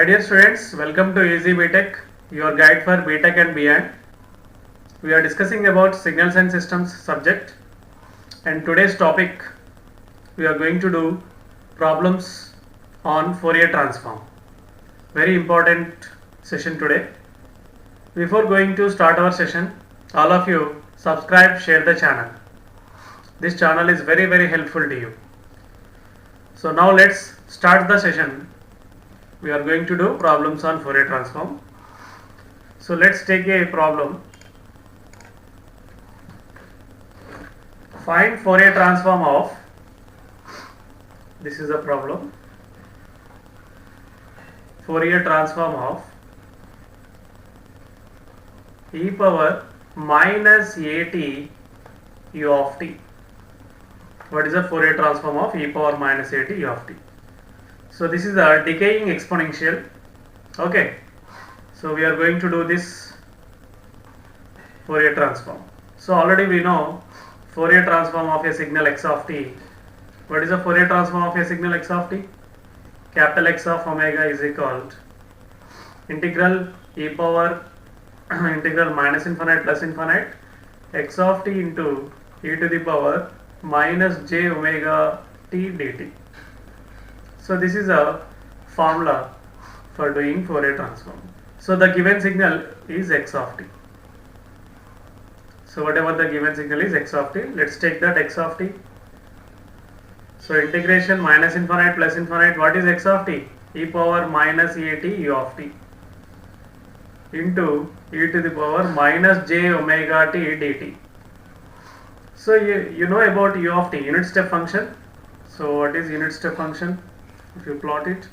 My dear students, welcome to Easy BTech, your guide for BTech and beyond. We are discussing about signals and systems subject, and today's topic we are going to do problems on Fourier transform. Very important session today. Before going to start our session, all of you subscribe, share the channel. This channel is very helpful to you. So now let's start the session. We are going to do problems on Fourier transform. So let's take a problem. Find Fourier transform of, this is a problem, Fourier transform of e power minus at u of t. What is the Fourier transform of e power minus at u of t? So this is a decaying exponential. Okay, so we are going to do this Fourier transform. So already we know Fourier transform of a signal x of t. What is the Fourier transform of a signal x of t? Capital X of omega is equal to integral e power integral minus infinite plus infinite x of t into e to the power minus j omega t dt. So this is a formula for doing Fourier transform. So the given signal is x of t. So whatever the given signal is x of t, let's take that x of t. So integration minus infinite plus infinite, what is x of t? E power minus at u of t into e to the power minus j omega t dt. So you know about u of t, unit step function. So what is unit step function? If you plot it,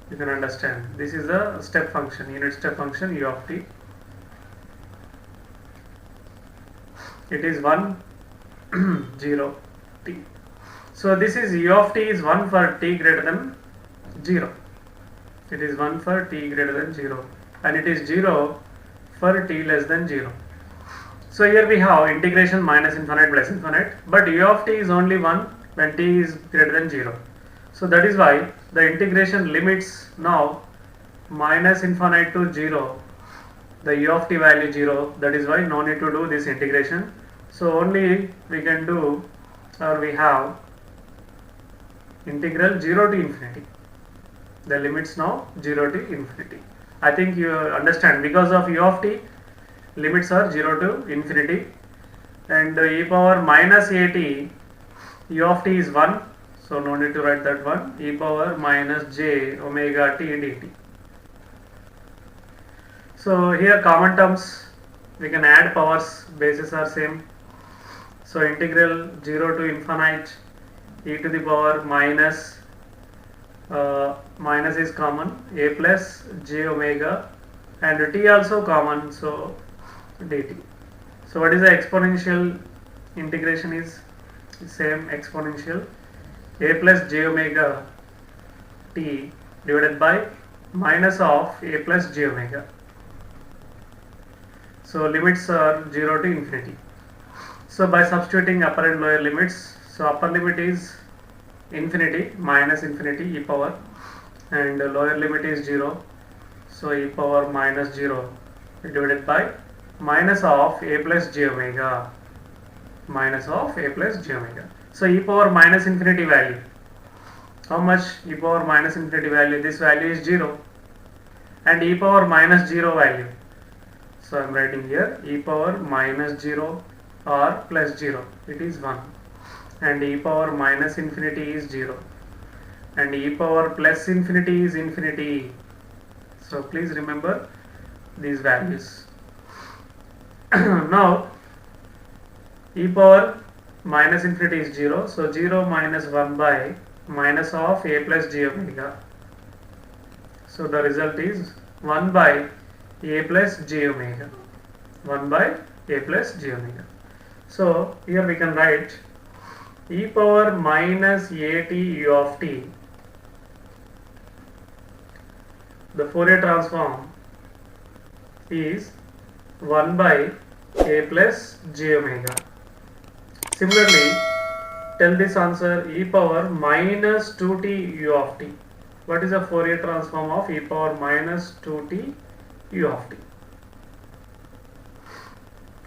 you can understand. This is a step function, unit step function u of t. It is 1, 0, t. So this is u of t is 1 for t greater than 0. It is 1 for t greater than 0, and it is 0 for t less than 0. So here we have integration minus infinite plus infinite, but u of t is only 1 when t is greater than 0. So that is why the integration limits now minus infinite to 0, the u of t value 0. That is why no need to do this integration. So only we can do, or we have integral 0 to infinity. The limits now 0 to infinity. I think you understand, because of u of t limits are 0 to infinity, and e power minus at u of t is 1. So no need to write that one, e power minus j omega t dt. So here common terms, we can add powers, bases are same. So integral 0 to infinite e to the power minus minus is common, a plus j omega, and t also common, so dt. So what is the exponential integration is same, exponential a plus j omega t divided by minus of a plus j omega. So limits are 0 to infinity. So by substituting upper and lower limits, so upper limit is infinity, minus infinity e power, and lower limit is 0, so e power minus 0 divided by minus of a plus j omega, minus of a plus j omega. So e power minus infinity value, how much? E power minus infinity value, this value is 0, and e power minus 0 value, so I am writing here e power minus 0 or plus 0, it is 1, and e power minus infinity is 0, and e power plus infinity is infinity. So please remember these values. Now e power minus infinity is 0, so 0 minus 1 by minus of a plus j omega. So the result is 1 by a plus j omega, 1 by a plus j omega. So here we can write e power minus at u of t, the Fourier transform is 1 by a plus j omega. Similarly, tell this answer e power minus 2t u of t. What is the Fourier transform of e power minus 2t u of t?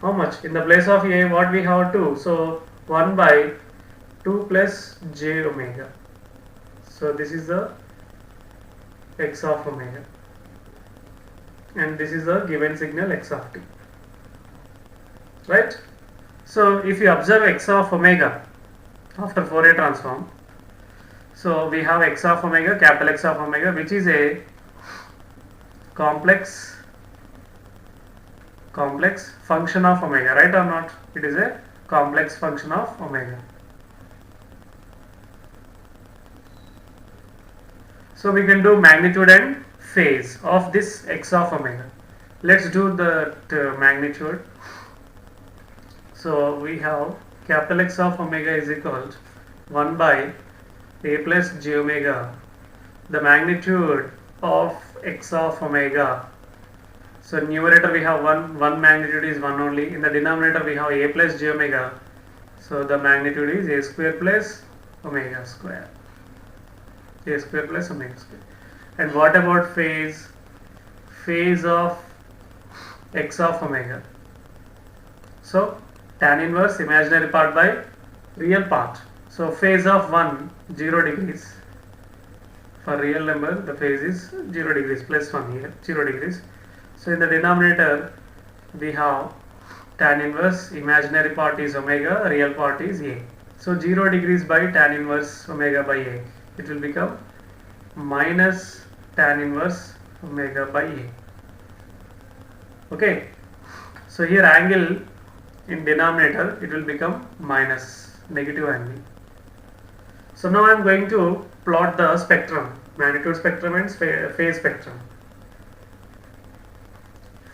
How much? In the place of a, what we have 2. So 1 by 2 plus j omega. So this is the x of omega. And this is the given signal x of t. Right? So if you observe x of omega after Fourier transform, so we have x of omega, capital X of omega, which is a complex function of omega, right or not? It is a complex function of omega. So we can do magnitude and phase of this x of omega. Let's do the magnitude. So we have capital X of omega is equal to 1 by a plus j omega, the magnitude of x of omega. So numerator we have one magnitude is 1 only. In the denominator we have a plus j omega. So the magnitude is a square plus omega square. A square plus omega square. And what about phase? Phase of x of omega. So tan inverse imaginary part by real part. So phase of 1, 0 degrees. For real number, the phase is 0 degrees, plus 1 here, 0 degrees. So in the denominator, we have tan inverse, imaginary part is omega, real part is a. So 0 degrees by tan inverse omega by a. It will become minus tan inverse omega by a. Okay. So here angle in denominator, it will become minus, negative angle. So now I am going to plot the spectrum, magnitude spectrum and phase spectrum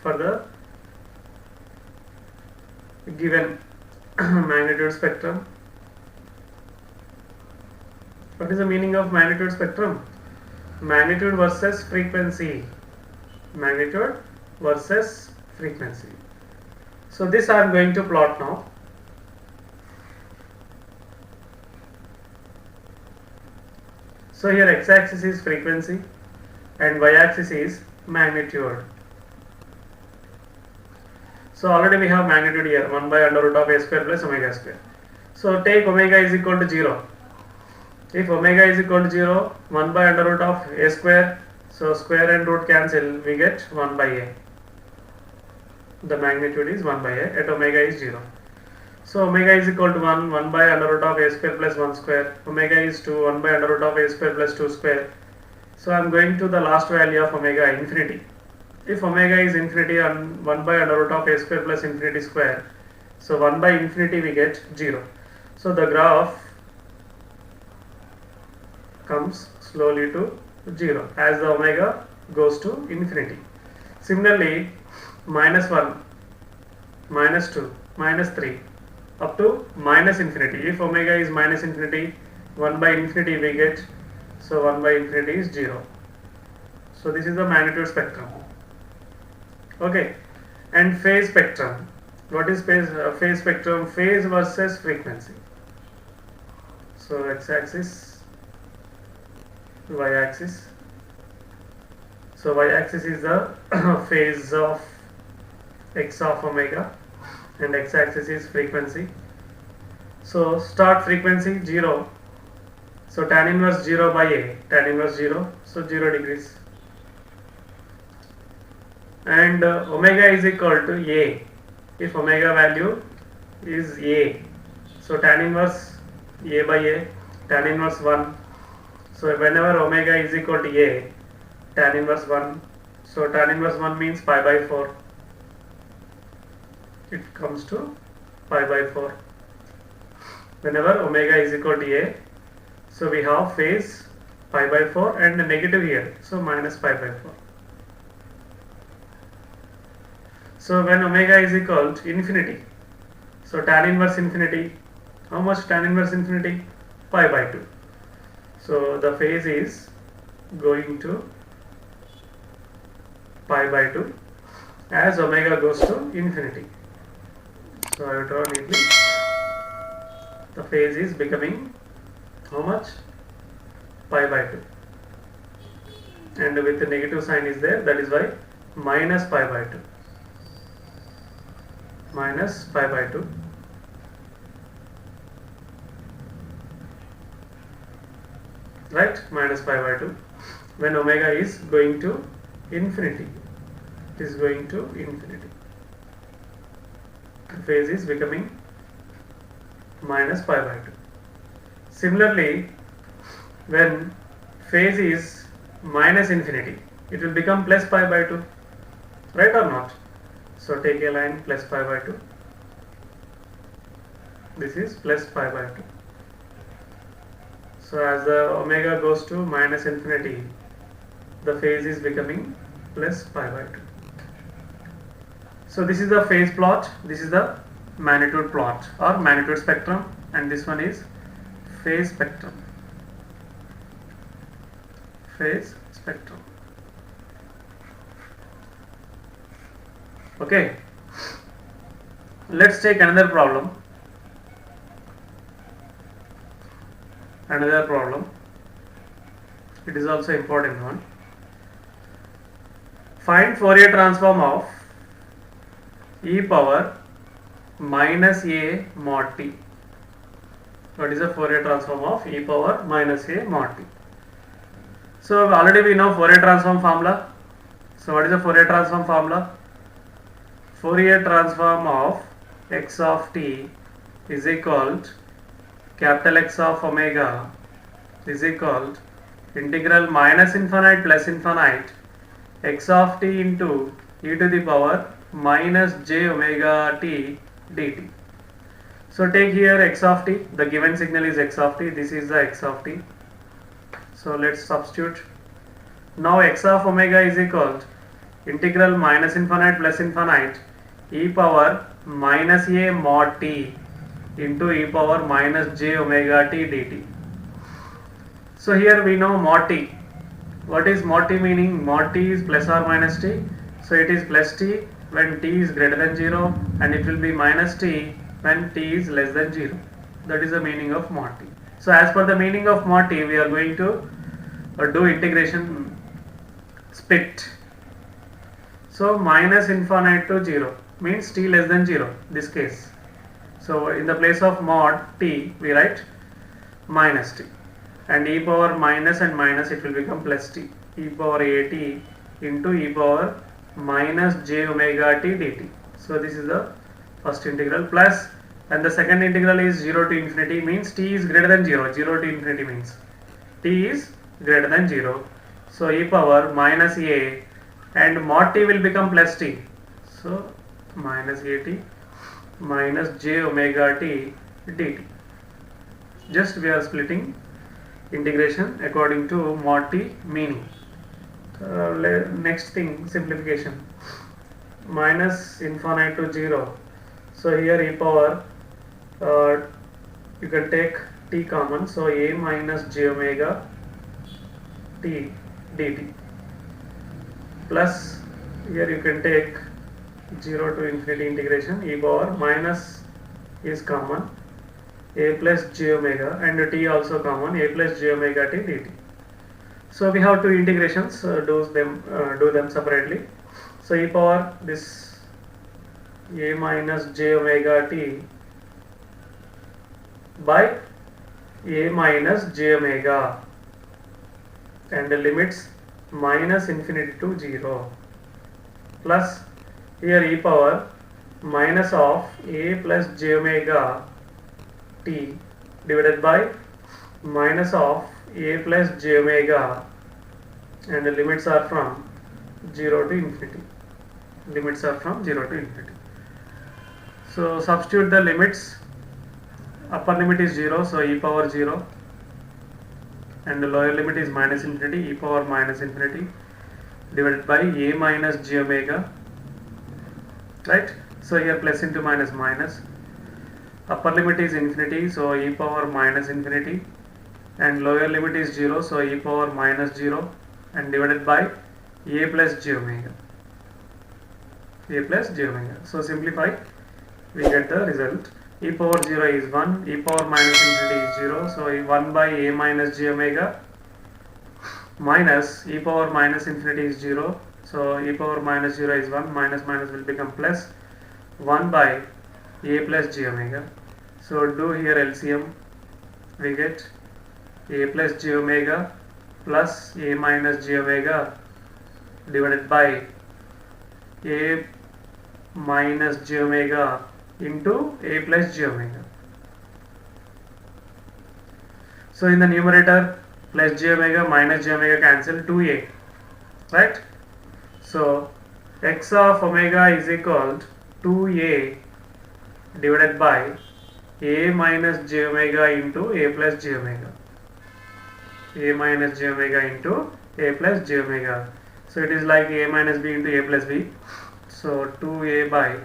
for the given magnitude spectrum. What is the meaning of magnitude spectrum? Magnitude versus frequency. Magnitude versus frequency. So this I am going to plot now. So here x-axis is frequency and y-axis is magnitude. So already we have magnitude here, 1 by under root of a square plus omega square. So take omega is equal to 0. If omega is equal to 0, 1 by under root of a square, so square and root cancel, we get 1 by a. The magnitude is 1 by a at omega is 0. So omega is equal to 1, 1 by under root of a square plus 1 square. Omega is 2, 1 by under root of a square plus 2 square. So I am going to the last value of omega, infinity. If omega is infinity and 1 by under root of a square plus infinity square, so 1 by infinity we get 0. So the graph comes slowly to 0 as the omega goes to infinity. Similarly, minus 1, minus 2, minus 3 up to minus infinity. If omega is minus infinity, 1 by infinity we get, so 1 by infinity is 0. So this is the magnitude spectrum. Okay, and phase spectrum. What is phase spectrum? Phase versus frequency. So x-axis, y-axis. So y-axis is the phase of x of omega and x-axis is frequency. So start frequency 0. So tan inverse 0 by a, tan inverse 0, so 0 degrees. And omega is equal to a. If omega value is a, so tan inverse a by a, tan inverse 1. So whenever omega is equal to a, tan inverse 1. So tan inverse 1 means pi by 4. It comes to pi by 4. Whenever omega is equal to a, so we have phase pi by 4 and a negative here, so minus pi by 4. So when omega is equal to infinity, so tan inverse infinity, how much tan inverse infinity? Pi by 2. So the phase is going to pi by 2 as omega goes to infinity. So I will draw neatly. The phase is becoming how much? Pi by 2. and with the negative sign is there, that is why minus pi by 2. Minus pi by 2. Right? Minus pi by 2. When omega is going to infinity. It is going to infinity. The phase is becoming minus pi by 2. Similarly, when phase is minus infinity, it will become plus pi by 2. Right or not? So take a line plus pi by 2. This is plus pi by 2. So as the omega goes to minus infinity, the phase is becoming plus pi by 2. So this is the phase plot, this is the magnitude plot or magnitude spectrum, and this one is phase spectrum. Phase spectrum. Okay. Let's take another problem. Another problem. It is also important one. Find Fourier transform of e power minus a mod t. What is the Fourier transform of e power minus a mod t? So already we know Fourier transform formula. So what is the Fourier transform formula? Fourier transform of x of t is equal to capital X of omega is equal to integral minus infinite plus infinite x of t into e to the power minus j omega t dt. So take here x of t, the given signal is x of t, this is the x of t. So let's substitute. Now x of omega is equal to integral minus infinite plus infinite e power minus a mod t into e power minus j omega t dt. So here we know mod t. What is mod t meaning? Mod t is plus or minus t. So it is plus t when t is greater than 0 and it will be minus t when t is less than 0. That is the meaning of mod t. So as per the meaning of mod t, we are going to do integration split. So minus infinite to 0 means t less than 0 this case. So in the place of mod t we write minus t, and e power minus and minus it will become plus t, e power a t into e power minus j omega t dt. So this is the first integral plus, and the second integral is 0 to infinity means t is greater than 0. 0 to infinity means t is greater than 0. So e power minus a and mod t will become plus t. So minus a t minus j omega t dt. Just we are splitting integration according to mod t meaning. Next thing, simplification. Minus infinite to 0. So here e power you can take t common, so a minus j omega t dt, plus here you can take 0 to infinity integration, e power minus is common, a plus j omega, and t also common, a plus j omega t dt. So we have two integrations, do them separately. So e power this a minus j omega t by a minus j omega, and the limits minus infinity to 0, plus here e power minus of a plus j omega t divided by minus of a plus j omega, and the limits are from 0 to infinity. Limits are from 0 to infinity. So substitute the limits. Upper limit is 0, so e power 0, and the lower limit is minus infinity, e power minus infinity divided by a minus j omega, right? So here plus into minus minus. Upper limit is infinity, so e power minus infinity, and lower limit is 0, so e power minus 0, and divided by a plus j omega. A plus j omega. So simplify, we get the result. E power 0 is 1, e power minus infinity is 0, so 1 by a minus j omega minus e power minus infinity is 0, so e power minus 0 is 1, minus minus will become plus 1 by a plus j omega. So do here LCM, we get a plus j omega plus a minus j omega divided by a minus j omega into a plus j omega. So in the numerator, plus j omega minus j omega cancel, 2a, right? So x of omega is equal to 2a divided by a minus j omega into a plus j omega. A minus j omega into a plus j omega. So it is like a minus b into a plus b. So 2a by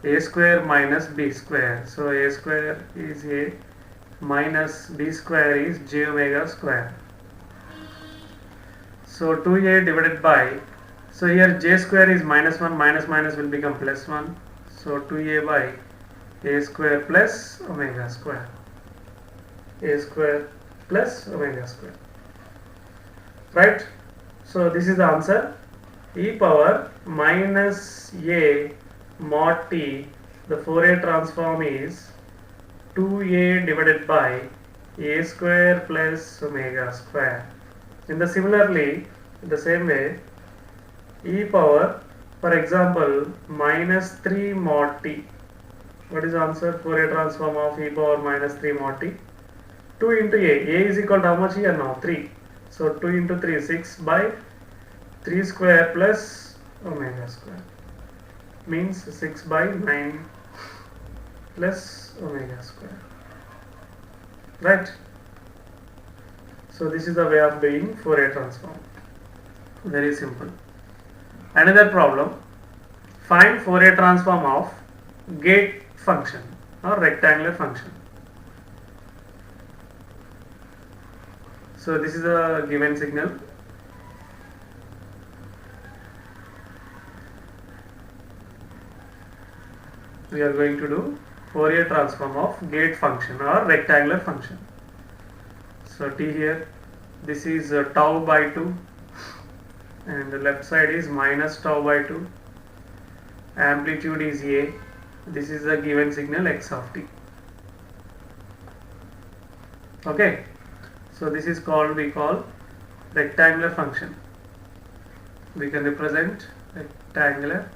a square minus b square. So a square is a minus b square is j omega square. So 2a divided by, so here j square is minus 1, minus minus will become plus 1. So 2a by a square plus omega square. A square plus omega square. Right? So this is the answer. E power minus a mod t, the Fourier transform is 2a divided by a square plus omega square. In the similarly, in the same way, e power, for example, minus 3 mod t. What is the answer? Fourier transform of e power minus 3 mod t. 2 into a. A is equal to how much here now? 3. So 2 into 3, 6 by 3 square plus omega square. Means 6 by 9 plus omega square. Right? So this is the way of doing Fourier transform. Very simple. Another problem. Find Fourier transform of gate function or rectangular function. So this is a given signal. We are going to do Fourier transform of gate function or rectangular function. So t here, this is tau by 2 and the left side is minus tau by 2. Amplitude is a. This is the given signal x of t. Okay. So this is called, we call rectangular function. We can represent rectangular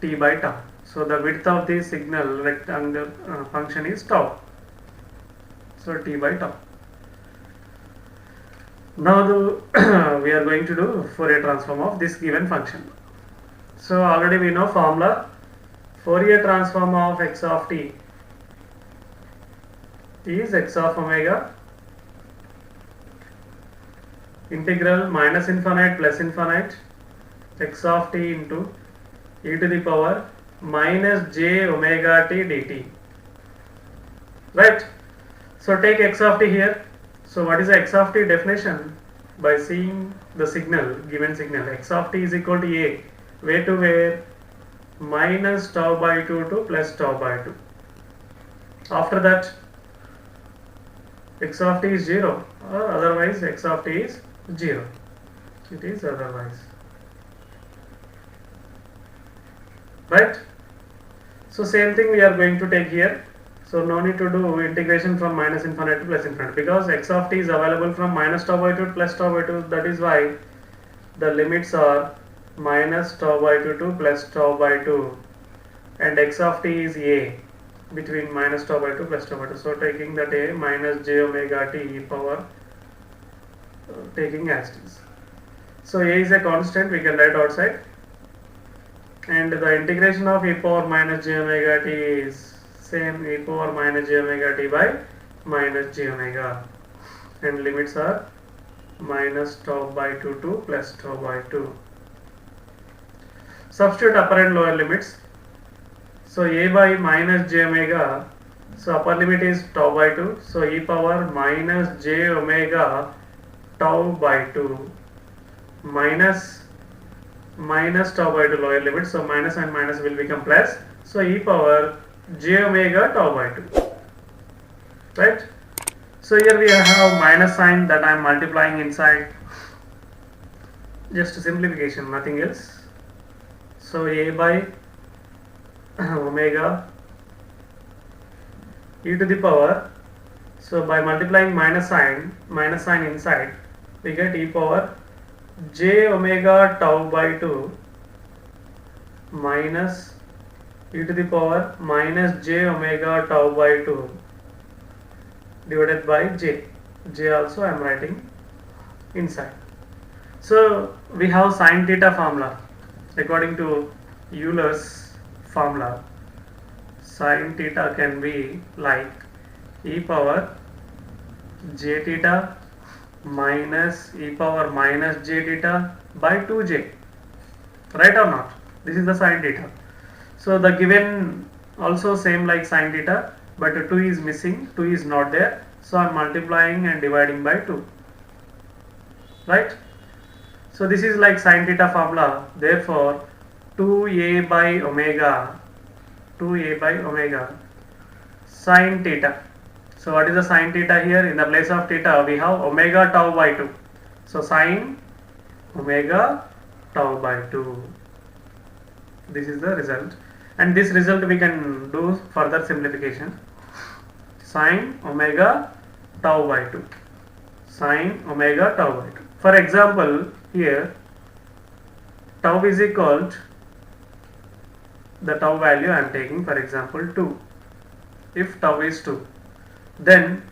t by tau. So the width of the signal rectangular function is tau. So t by tau. Now we are going to do Fourier transform of this given function. So already we know formula. Fourier transform of x of t is x of omega integral minus infinite plus infinite x of t into e to the power minus j omega t dt. Right? So take x of t here. So what is the x of t definition? By seeing the signal, given signal, x of t is equal to a, where to where? Minus tau by 2 to plus tau by 2. After that, x of t is 0 or otherwise x of t is 0. It is otherwise. Right? So same thing we are going to take here. So no need to do integration from minus infinite to plus infinite because x of t is available from minus tau by 2 to plus tau by 2. That is why the limits are minus tau by 2 to plus tau by 2 and x of t is a between minus tau by 2 plus tau by 2. So taking that a minus j omega t e power taking as it is. So a is a constant, we can write outside, and the integration of e power minus j omega t is same, e power minus j omega t by minus j omega, and limits are minus tau by 2 to plus tau by 2. Substitute upper and lower limits. So a by minus j omega, so upper limit is tau by 2, so e power minus j omega tau by 2 minus tau by 2 lower limit, so minus and minus will become plus, so e power j omega tau by 2. Right? So here we have minus sign that I am multiplying inside, just simplification, nothing else. So a by omega e to the power, so by multiplying minus sign inside, we get e power j omega tau by 2 minus e to the power minus j omega tau by 2 divided by j also I am writing inside. So we have sin theta formula. According to Euler's formula, sin theta can be like e power j theta minus e power minus j theta by 2j, right or not? This is the sin theta. So the given also same like sin theta, but 2 is missing, 2 is not there, so I am multiplying and dividing by 2, right? So this is like sin theta formula. Therefore 2a by omega sin theta. So what is the sin theta here? In the place of theta we have omega tau by 2. So sin omega tau by 2. This is the result, and this result we can do further simplification. Sin omega tau by 2. Sin omega tau by 2. For example, here tau is equal to the tau value I am taking, for example 2. If tau is 2, then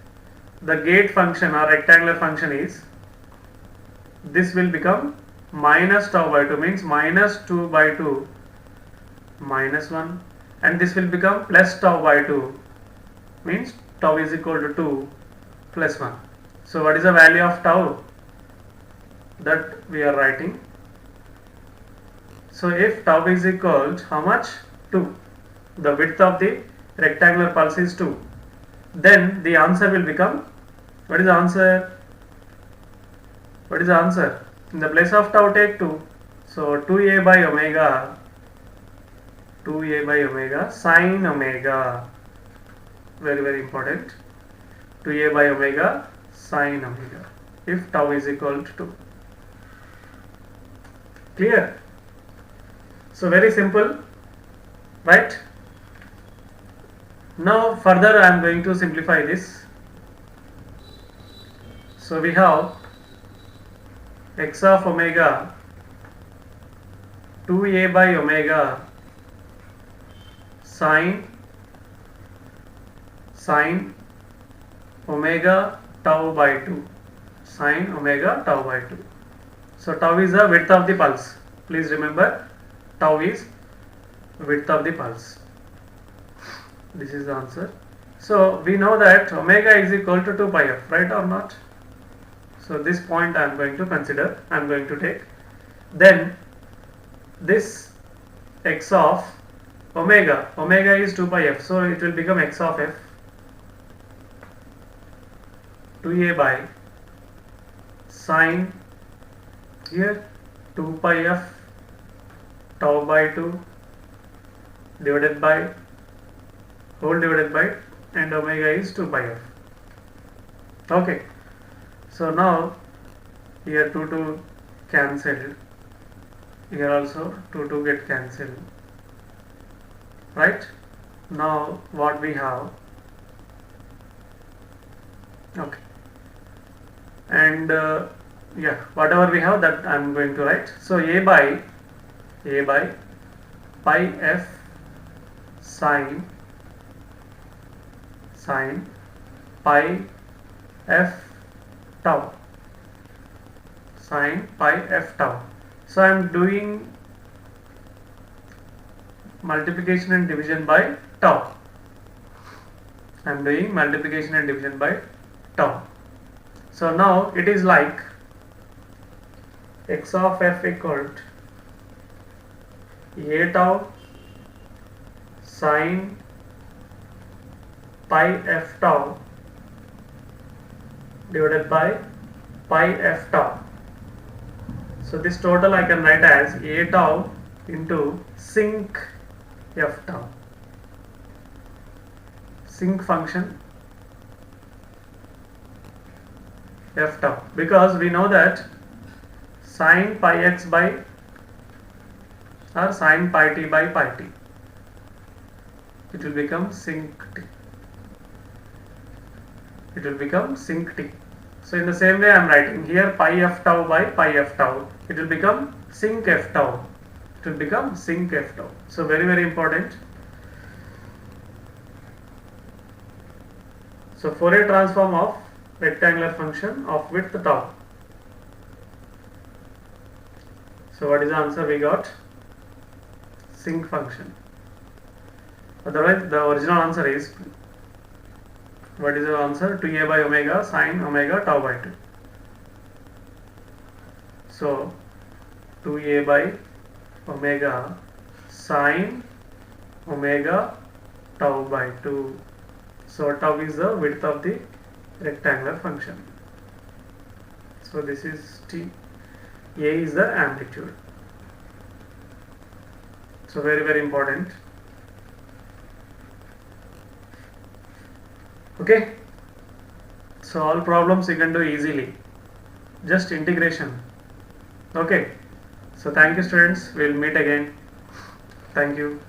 the gate function or rectangular function is, this will become minus tau by 2, means minus 2 by 2 minus 1, and this will become plus tau by 2, means tau is equal to 2 plus 1. So what is the value of tau? That we are writing. So if tau is equal to how much? 2. The width of the rectangular pulse is 2. Then the answer will become, what is the answer? What is the answer? In the place of tau take 2. So 2a by omega sin omega. Very, very important. 2a by omega sin omega. If tau is equal to 2. Clear? So very simple, right? Now further I am going to simplify this. So we have x of omega 2a by omega sin omega tau by 2. Sin omega tau by 2. So tau is the width of the pulse. Please remember, tau is width of the pulse. This is the answer. So we know that omega is equal to 2 pi f, right or not? So this point I am going to consider, I am going to take. Then this x of omega is 2 pi f, so it will become x of f 2a by sin, here 2 pi f tau by 2 divided by whole divided by, and omega is 2 pi f. Okay, so now here 2 cancelled, here also 2 get cancelled, right? Now what we have, okay, and yeah, whatever we have that I am going to write. So a by pi f sin pi f tau, sin pi f tau. So I am doing multiplication and division by tau. I am doing multiplication and division by tau. So now it is like x of f equal to a tau sin pi f tau divided by pi f tau. So this total I can write as a tau into sinc f tau, sinc function f tau, because we know that sine pi x by or sine pi t by pi t. It will become sinc t. It will become sinc t. So in the same way I am writing here pi f tau by pi f tau. It will become sinc f tau. It will become sinc f tau. So very important. So Fourier transform of rectangular function of width tau. So what is the answer we got? Sinc function. Otherwise the original answer is, what is the answer? 2a by omega sine omega tau by 2. So 2a by omega sine omega tau by 2. So tau is the width of the rectangular function. So this is t. A is the amplitude. So very important. Okay. So all problems you can do easily. Just integration. Okay. So thank you students. We will meet again. Thank you.